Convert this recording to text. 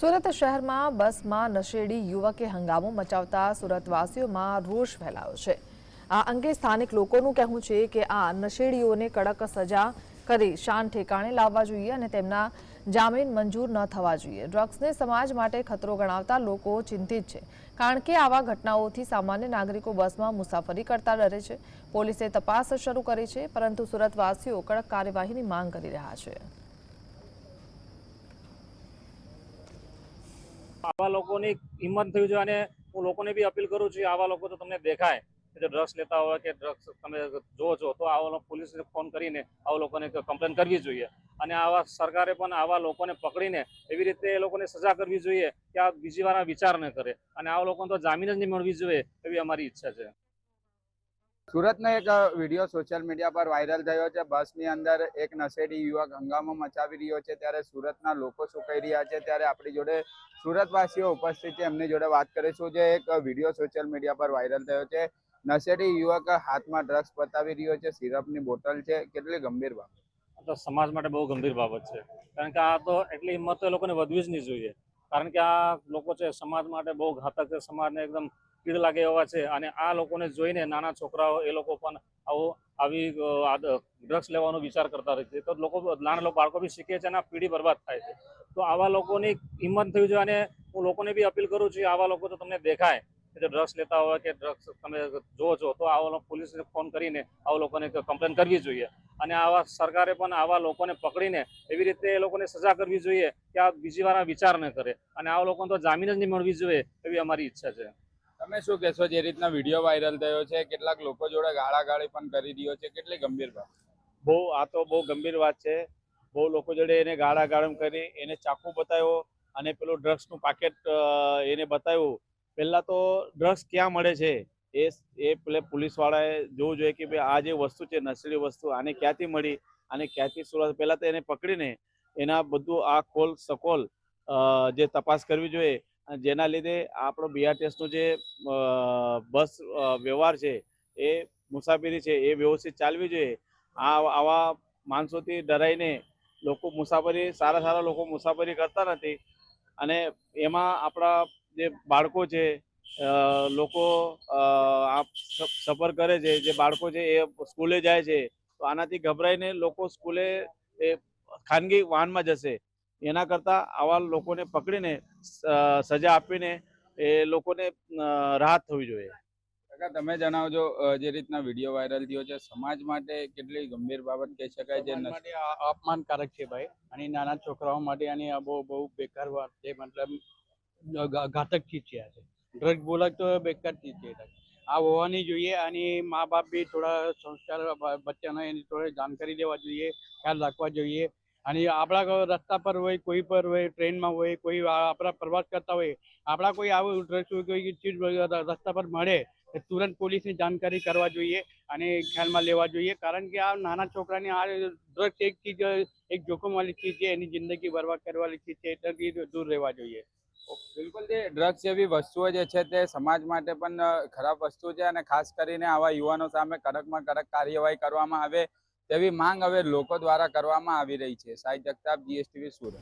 સુરત શહેરમાં બસમાં નશેડી યુવકે હંગામો મચાવતા સુરતવાસીઓમાં રોષ ફેલાયો છે। આ અંગે સ્થાનિક લોકોનું કહેવું છે કે આ નશેડીઓને કડક સજા કરી શાન ઠેકાણે લાવવા જોઈએ અને તેમના જામીન મંજૂર ન થવા જોઈએ। ડ્રગ્સને સમાજ માટે ખતરો ગણાવતા લોકો ચિંતિત છે, કારણ કે આવા ઘટનાઓથી સામાન્ય નાગરિકો બસમાં મુસાફરી કરતા ડરે છે। પોલીસે તપાસ શરૂ કરી છે, પરંતુ સુરતવાસીઓ કડક કાર્યવાહીની માંગ કરી રહ્યા છે। આવા લોકોની હિંમત થવી જોઈએ અને હું લોકોને બી અપીલ કરું છું આવા લોકો તો તમને દેખાય કે ડ્રગ્સ લેતા હોય કે ડ્રગ્સ તમે જો છો તો આવા પોલીસને ફોન કરીને આવા લોકોને કમ્પ્લેન કરવી જોઈએ અને આવા સરકારે પણ આવા લોકોને પકડીને એવી રીતે એ લોકોને સજા કરવી જોઈએ કે આ બીજી વાર વિચાર ન કરે અને આવા લોકોને તો જામીન જ નહીં મળવી જોઈએ એવી અમારી ઈચ્છા છે। સુરતનો એક વિડીયો સોશિયલ મીડિયા પર વાયરલ થયો છે। બસની અંદર એક નશેડી યુવક હંગામો મચાવી રહ્યો છે, ત્યારે સુરતના લોકો શું કહી રહ્યા છે, ત્યારે આપણી જોડે સુરતવાસીઓ ઉપસ્થિત છે, એમની જોડે વાત કરીશું। જે એક વિડીયો સોશિયલ મીડિયા પર વાયરલ થયો છે, નશેડી યુવક હાથમાં ડ્રગ્સ બતાવી રહ્યો છે, સિરપની બોટલ છે, કેટલી ગંભીર બાબત? તો સમાજ માટે બહુ ગંભીર બાબત છે, કારણ કે આ તો એટલી હિંમત તો એ લોકોને વધવી જ નહીં જોઈએ, કારણ કે આ લોકો છે સમાજ માટે બહુ ઘાતક છે, સમાજને એકદમ પીડ લાગે એવા છે અને આ લોકોને જોઈને નાના છોકરાઓ એ લોકો પણ આવી ડ્રગ્સ લેવાનો વિચાર કરતા રહે છે, તો લોકો નાના બાળકો બી શીખે છે અને આ પેઢી બરબાદ થાય છે। તો આવા લોકોની હિંમત થવી જોઈએ અને હું લોકોને બી અપીલ કરું છું આવા લોકો તો તમને દેખાય કે ડ્રગ્સ લેતા હોય કે ડ્રગ્સ તમે જો છો તો આવા પોલીસને ફોન કરીને આવા લોકોને કમ્પ્લેન કરવી જોઈએ અને આવા સરકારે પણ આવા લોકોને પકડીને એવી રીતે એ લોકોને સજા કરવી જોઈએ કે આ બીજી વાર વિચાર ન કરે અને આવા લોકોને તો જામીન જ નહીં મળવી જોઈએ એવી અમારી ઈચ્છા છે। તમે શું કહેશો? જે રીતના વિડીયો વાયરલ થયો છે, કેટલાક લોકો જોડે ગાળાગાળી પણ કરી રહ્યો છે, કેટલી ગંભીર બાબત? આ તો બહુ ગંભીર વાત છે। બહુ લોકો જોડે એને ગાળાગાળમ કરી, એને ચાકુ બતાવ્યો અને પેલું ડ્રગ્સનું પાકેટ એને બતાવ્યું। પહેલા તો ડ્રગ્સ ક્યાં મળે છે એ પેલે પોલીસવાળાએ જોવું જોઈએ કે ભાઈ આ જે વસ્તુ છે નશીલી વસ્તુ આને ક્યાંથી મળી અને ક્યાંથી શરૂઆત, પહેલા તો એને પકડીને એના બધું આ ખોલ સકોલ જે તપાસ કરવી જોઈએ, જેના લીધે આપણો બીઆરટીએસનો જે બસ વ્યવહાર છે એ મુસાફરી છે એ વ્યવસ્થિત ચાલવી જોઈએ। આવા માણસોથી ડરાઈને લોકો સારા લોકો મુસાફરી કરતા નથી અને એમાં આપણા જે બાળકો છે, લોકો આ સફર કરે છે, જે બાળકો છે એ સ્કૂલે જાય છે, તો આનાથી ગભરાઈને લોકો સ્કૂલે એ ખાનગી વાહનમાં જશે। એના કરતાં આવા લોકોને પકડીને સજા આપીને એ લોકોને રાહત થવી જોઈએ। તમે જણાવજો, જે રીતના વિડીયો વાયરલ થયો છે, સમાજ માટે કેટલી ગંભીર બાબત કહી શકાય? જે માટે અપમાનકારક છે ભાઈ, અને નાના છોકરાઓ માટે આની બહુ બેકાર વાત છે, મતલબ ઘાતક ચીજ છે। આ છે ડ્રગ બોલક તો બેકાર ચીજ છે, આ હોવાની જોઈએ અને મા બાપ બી થોડા સંસ્કાર બચ્ચાને એની થોડી જાણકારી દેવા જોઈએ, ખ્યાલ રાખવા જોઈએ। અને આપણા રસ્તા પર હોય, કોઈ પર હોય, ટ્રેનમાં હોય, કોઈ આપણા પ્રવાસ કરતા હોય, આપણા કોઈ આવું ડ્રગ્સ કોઈ ચીજ રસ્તા પર મળે તુરંત પોલીસની જાણકારી કરવા જોઈએ અને ખ્યાલમાં લેવા જોઈએ, કારણ કે આ નાના છોકરાની આ ડ્રગ્સ એક ચીજ એક જોખમ વાળી ચીજ છે, એની જિંદગી બરબાદ કરવાની ચીજ છે, એટલી દૂર રહેવા જોઈએ। બિલકુલ, જે ડ્રગ્સ જેવી વસ્તુઓ જે છે તે સમાજ માટે પણ ખરાબ વસ્તુ છે અને ખાસ કરીને આવા યુવાનો સામે કડકમાં કડક કાર્યવાહી કરવામાં આવે તેવી માંગ હવે લોકો દ્વારા કરવામાં આવી રહી છે। સાહિદ જગતાપ, જીએસટીવી સુરત।